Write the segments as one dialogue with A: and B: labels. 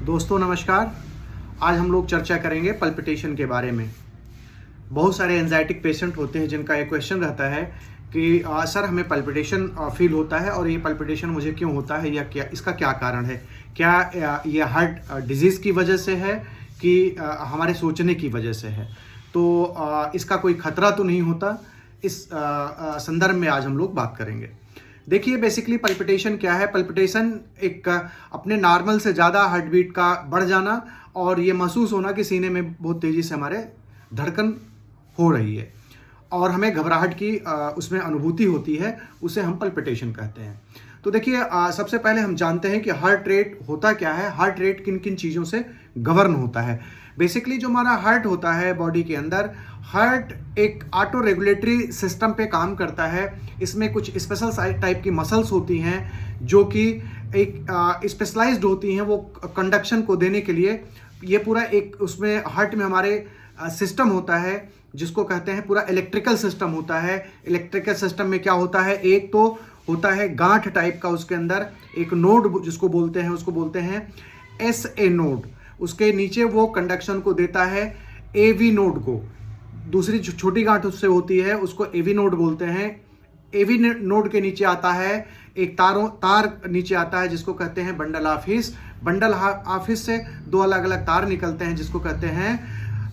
A: दोस्तों नमस्कार। आज हम लोग चर्चा करेंगे पल्पिटेशन के बारे में। बहुत सारे एंजाइटिक पेशेंट होते हैं जिनका एक क्वेश्चन रहता है कि सर हमें पल्पिटेशन फील होता है और ये पल्पिटेशन मुझे क्यों होता है या क्या इसका क्या कारण है। क्या ये हार्ट डिजीज़ की वजह से है कि हमारे सोचने की वजह से है। तो इसका कोई खतरा तो नहीं होता। इस संदर्भ में आज हम लोग बात करेंगे। देखिए बेसिकली पल्पिटेशन क्या है। पल्पिटेशन एक अपने नॉर्मल से ज़्यादा हार्ट बीट का बढ़ जाना और ये महसूस होना कि सीने में बहुत तेज़ी से हमारे धड़कन हो रही है और हमें घबराहट की उसमें अनुभूति होती है, उसे हम पल्पिटेशन कहते हैं। तो देखिए सबसे पहले हम जानते हैं कि हार्ट रेट होता क्या है। हार्ट रेट किन किन चीज़ों से गवर्न होता है। बेसिकली जो हमारा हार्ट होता है बॉडी के अंदर, हार्ट एक ऑटो रेगुलेटरी सिस्टम पे काम करता है। इसमें कुछ स्पेशल टाइप की मसल्स होती हैं जो कि एक स्पेशलाइज्ड होती हैं वो कंडक्शन को देने के लिए। ये पूरा एक उसमें हार्ट में हमारे सिस्टम होता है जिसको कहते हैं पूरा इलेक्ट्रिकल सिस्टम होता है। इलेक्ट्रिकल सिस्टम में क्या होता है, एक तो होता है गांठ टाइप का, उसके अंदर एक नोड जिसको बोलते हैं उसको बोलते हैं SA नोड। उसके नीचे वो कंडक्शन को देता है AV नोड को। दूसरी छोटी गांठ उससे होती है उसको AV नोड बोलते हैं। AV नोड के नीचे आता है एक तार नीचे आता है जिसको कहते हैं बंडल ऑफिस। बंडल ऑफिस से दो अलग अलग तार निकलते हैं जिसको कहते हैं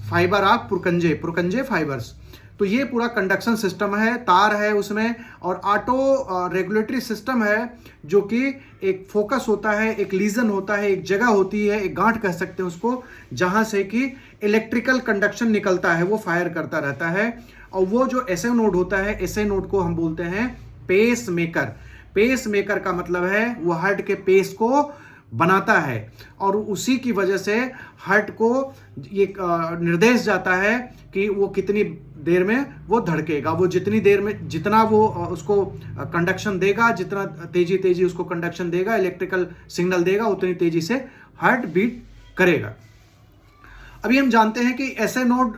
A: फाइबर ऑफ पुरकंजे फाइबर्स। तो ये पूरा कंडक्शन सिस्टम है, तार है उसमें और ऑटो रेगुलेटरी सिस्टम है जो कि एक फोकस होता है, एक लीजन होता है, एक जगह होती है, एक गांठ कह सकते हैं उसको, जहां से कि इलेक्ट्रिकल कंडक्शन निकलता है, वो फायर करता रहता है। और वो जो SA नोड होता है, SA नोड को हम बोलते हैं पेस मेकर। पेस मेकर का मतलब है वो हार्ट के पेस को बनाता है और उसी की वजह से हार्ट को ये निर्देश जाता है कि वो कितनी देर में वो धड़केगा। वो जितनी देर में जितना वो उसको कंडक्शन देगा, जितना तेजी उसको कंडक्शन देगा, इलेक्ट्रिकल सिग्नल देगा, उतनी तेजी से हार्ट बीट करेगा। अभी हम जानते हैं कि SA नोड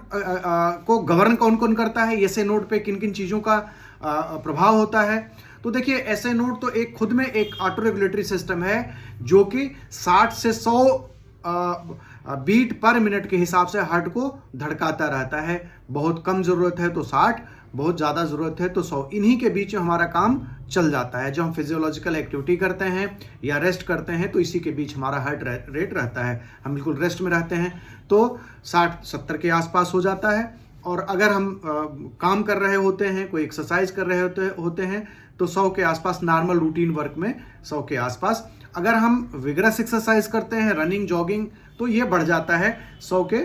A: को गवर्न कौन कौन करता है, SA नोड पे किन किन चीज़ों का प्रभाव होता है। तो देखिए SA नोड तो एक खुद में एक ऑटो रेगुलेटरी सिस्टम है जो कि 60 से 100 बीट पर मिनट के हिसाब से हार्ट को धड़काता रहता है। बहुत कम ज़रूरत है तो 60, बहुत ज़्यादा ज़रूरत है तो 100। इन्हीं के बीच में हमारा काम चल जाता है। जब हम फिजियोलॉजिकल एक्टिविटी करते हैं या रेस्ट करते हैं तो इसी के बीच हमारा हार्ट रेट रहता है। हम बिल्कुल रेस्ट में रहते हैं तो 60-70 के आसपास हो जाता है। और अगर हम काम कर रहे होते हैं, कोई एक्सरसाइज कर रहे होते हैं तो 100 के आसपास, नॉर्मल रूटीन वर्क में 100 के आसपास। अगर हम विगरस एक्सरसाइज करते हैं, रनिंग जॉगिंग, तो ये बढ़ जाता है, 100 के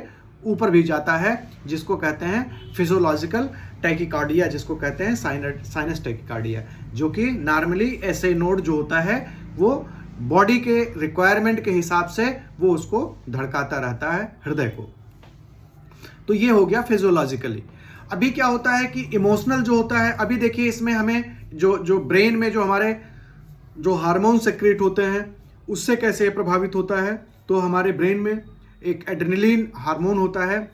A: ऊपर भी जाता है, जिसको कहते हैं फिजियोलॉजिकल टैकीकार्डिया, जिसको कहते हैं साइनस टैकीकार्डिया, जो कि नॉर्मली SA नोड जो होता है वो बॉडी के रिक्वायरमेंट के हिसाब से वो उसको धड़काता रहता है हृदय को। तो ये हो गया फिजियोलॉजिकली। अभी क्या होता है कि इमोशनल जो होता है, अभी देखिए इसमें हमें जो ब्रेन में जो हमारे जो हार्मोन सेक्रेट होते हैं उससे कैसे प्रभावित होता है। तो हमारे ब्रेन में एक एड्रेनलिन हार्मोन होता है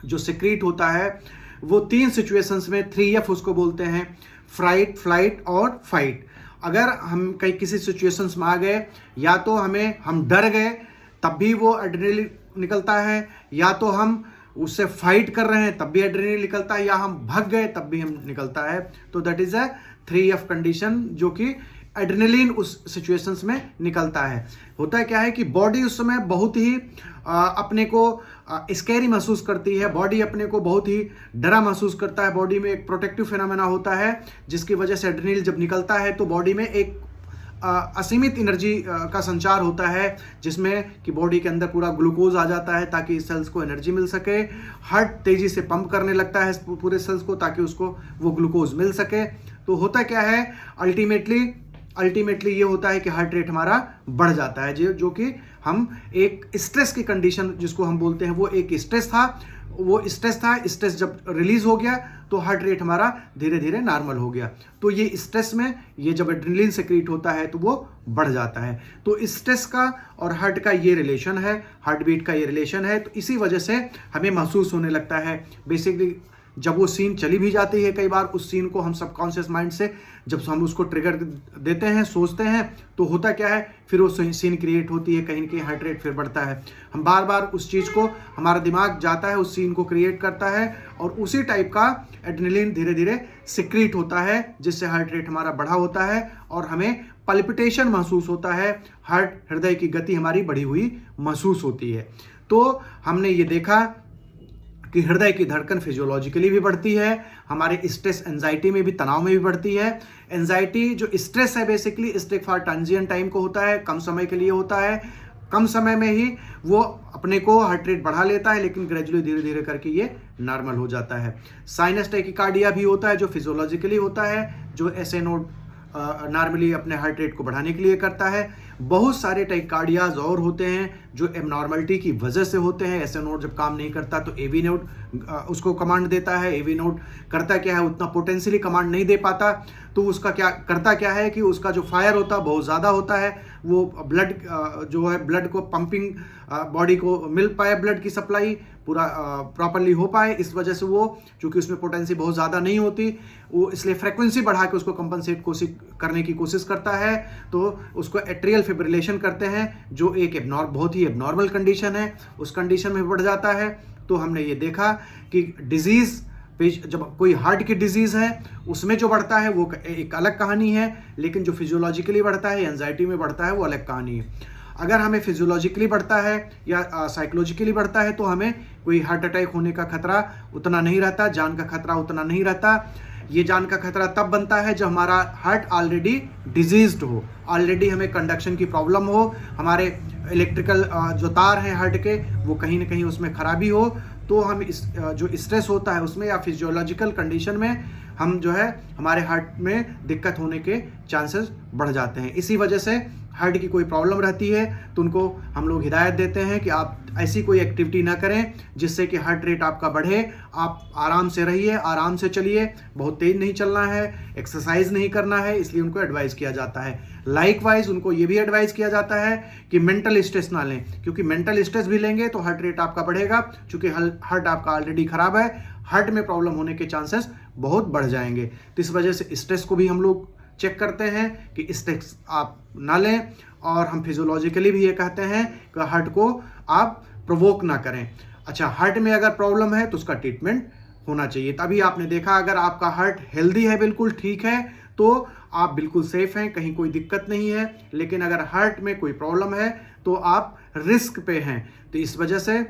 A: जो सेक्रेट होता है। वो 3 सिचुएशंस में, 3F उसको बोलते हैं, फ्राइट, फ्लाइट और फाइट। अगर हम कहीं किसी सिचुएशंस में आ गए, या तो हम डर गए तब भी वो एड्रेनलिन निकलता है, या तो हम उससे फाइट कर रहे हैं तब भी एड्रेनलिन निकलता है, या हम भाग गए तब भी हम निकलता है। तो that is a 3F condition जो कि एड्रेनलिन उस सिचुएशंस में निकलता है। होता क्या है कि बॉडी उस समय बहुत ही अपने को स्कैरी महसूस करती है, बॉडी अपने को बहुत ही डरा महसूस करता है। बॉडी में एक प्रोटेक्टिव फिनोमेना होता है जिसकी वजह से एड्रेनलिन जब निकलता है तो बॉडी में एक असीमित एनर्जी का संचार होता है, जिसमें कि बॉडी के अंदर पूरा ग्लूकोज आ जाता है ताकि सेल्स को एनर्जी मिल सके। हार्ट तेजी से पंप करने लगता है पूरे सेल्स को ताकि उसको वो ग्लूकोज मिल सके। तो होता क्या है, अल्टीमेटली ये होता है कि हार्ट रेट हमारा बढ़ जाता है, जो कि हम एक स्ट्रेस की कंडीशन जिसको हम बोलते हैं, वो एक स्ट्रेस था। स्ट्रेस जब रिलीज हो गया तो हार्ट रेट हमारा धीरे धीरे नॉर्मल हो गया। तो ये स्ट्रेस में ये जब एड्रेनलिन सेक्रेट होता है तो वो बढ़ जाता है। तो स्ट्रेस का और हार्ट का ये रिलेशन है, हार्ट बीट का ये रिलेशन है। तो इसी वजह से हमें महसूस होने लगता है। बेसिकली जब वो सीन चली भी जाती है, कई बार उस सीन को हम सबकॉन्शियस माइंड से जब हम उसको ट्रिगर देते हैं, सोचते हैं, तो होता क्या है, फिर वो सीन क्रिएट होती है, कहीं ना कहीं हार्ट रेट फिर बढ़ता है। हम बार बार उस चीज़ को, हमारा दिमाग जाता है, उस सीन को क्रिएट करता है और उसी टाइप का एड्रेनलिन धीरे धीरे सिक्रीट होता है, जिससे हार्ट रेट हमारा बढ़ा होता है और हमें पल्पिटेशन महसूस होता है, हृदय की गति हमारी बढ़ी हुई महसूस होती है। तो हमने ये देखा कि हृदय की धड़कन फिजियोलॉजिकली भी बढ़ती है, हमारे स्ट्रेस एंजाइटी में भी, तनाव में भी बढ़ती है। एंजाइटी जो स्ट्रेस है basically stress for transient time को होता है, कम समय के लिए होता है, कम समय में ही वो अपने को हार्ट रेट बढ़ा लेता है, लेकिन ग्रेजुअली धीरे धीरे करके ये नॉर्मल हो जाता है। साइनस टैकिकार्डिया भी होता है जो फिजियोलॉजिकली होता है, जो ऐसे नोट नॉर्मली अपने हार्ट रेट को बढ़ाने के लिए करता है। बहुत सारे टैकिकार्डियाज और होते हैं जो एबनॉर्मलिटी की वजह से होते हैं। ऐसे नोड जब काम नहीं करता तो एवी नोड उसको कमांड देता है। एवी नोड करता क्या है, उतना पोटेंशियली कमांड नहीं दे पाता, तो उसका क्या करता क्या है कि उसका जो फायर होता है बहुत ज़्यादा होता है, वो ब्लड जो है ब्लड को पंपिंग बॉडी को मिल पाए, ब्लड की सप्लाई पूरा प्रॉपरली हो पाए। इस वजह से वो, चूंकि उसमें पोटेंसी बहुत ज़्यादा नहीं होती, वो इसलिए फ्रेक्वेंसी बढ़ा के उसको कंपनसेट करने की कोशिश करता है। तो उसको एट्रियल फिब्रिलेशन करते हैं, जो एक बहुत ही एबनॉर्मल कंडीशन है, उस कंडीशन में बढ़ जाता है। तो हमने ये देखा कि डिजीज़, जब कोई हार्ट की डिजीज़ है उसमें जो बढ़ता है वो एक अलग कहानी है, लेकिन जो फिजियोलॉजिकली बढ़ता है, एंजाइटी में बढ़ता है, वो अलग कहानी है। अगर हमें फिजियोलॉजिकली बढ़ता है या साइकोलॉजिकली बढ़ता है तो हमें कोई हार्ट अटैक होने का खतरा उतना नहीं रहता, जान का खतरा उतना नहीं रहता। ये जान का खतरा तब बनता है जब हमारा हार्ट ऑलरेडी डिजीज्ड हो, ऑलरेडी हमें कंडक्शन की प्रॉब्लम हो, हमारे इलेक्ट्रिकल जो तार हैं हार्ट के वो कहीं ना कहीं उसमें खराबी हो, तो हम जो स्ट्रेस होता है उसमें या फिजियोलॉजिकल कंडीशन में हम जो है हमारे हार्ट में दिक्कत होने के चांसेस बढ़ जाते हैं। इसी वजह से हार्ट की कोई प्रॉब्लम रहती है तो उनको हम लोग हिदायत देते हैं कि आप ऐसी कोई एक्टिविटी ना करें जिससे कि हार्ट रेट आपका बढ़े। आप आराम से रहिए, आराम से चलिए, बहुत तेज नहीं चलना है, एक्सरसाइज नहीं करना है, इसलिए उनको एडवाइस किया जाता है। लाइकवाइज उनको ये भी एडवाइस किया जाता है कि मेंटल स्ट्रेस ना लें, क्योंकि मेंटल स्ट्रेस भी लेंगे तो हार्ट रेट आपका बढ़ेगा। चूंकि हार्ट आपका ऑलरेडी खराब है, हार्ट में प्रॉब्लम होने के चांसेस बहुत बढ़ जाएंगे। तो इस वजह से स्ट्रेस को भी हम लोग चेक करते हैं कि स्ट्रेस आप ना लें, और हम फिजियोलॉजिकली भी ये कहते हैं कि हार्ट को आप प्रोवोक ना करें। अच्छा, हार्ट में अगर प्रॉब्लम है तो उसका ट्रीटमेंट होना चाहिए। तभी आपने देखा अगर आपका हार्ट हेल्दी है, बिल्कुल ठीक है, तो आप बिल्कुल सेफ हैं, कहीं कोई दिक्कत नहीं है। लेकिन अगर हार्ट में कोई प्रॉब्लम है तो आप रिस्क पे हैं। तो इस वजह से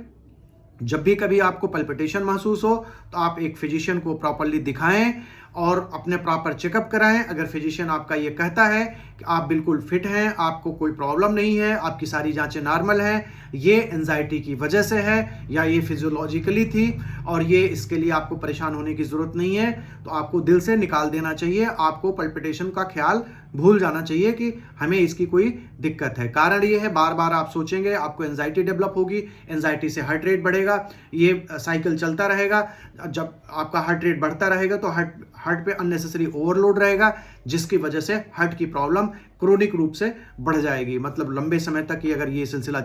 A: जब भी कभी आपको पल्पिटेशन महसूस हो तो आप एक फिजिशियन को प्रॉपरली दिखाएं और अपने प्रॉपर चेकअप कराएं। अगर फिजिशियन आपका ये कहता है कि आप बिल्कुल फिट हैं, आपको कोई प्रॉब्लम नहीं है, आपकी सारी जांचें नॉर्मल हैं, ये एंजाइटी की वजह से है या ये फिजियोलॉजिकली थी और ये इसके लिए आपको परेशान होने की ज़रूरत नहीं है, तो आपको दिल से निकाल देना चाहिए। आपको पल्पिटेशन का ख्याल भूल जाना चाहिए कि हमें इसकी कोई दिक्कत है। कारण ये है, बार बार आप सोचेंगे, आपको एंजाइटी डेवलप होगी, एंजाइटी से हार्ट रेट बढ़ेगा, ये साइकिल चलता रहेगा। जब आपका हार्ट रेट बढ़ता रहेगा तो हार्ट पे अननेसेसरी ओवरलोड रहेगा, जिसकी वजह से हार्ट की प्रॉब्लम क्रोनिक रूप से बढ़ जाएगी। मतलब लंबे समय तक ये अगर ये सिलसिला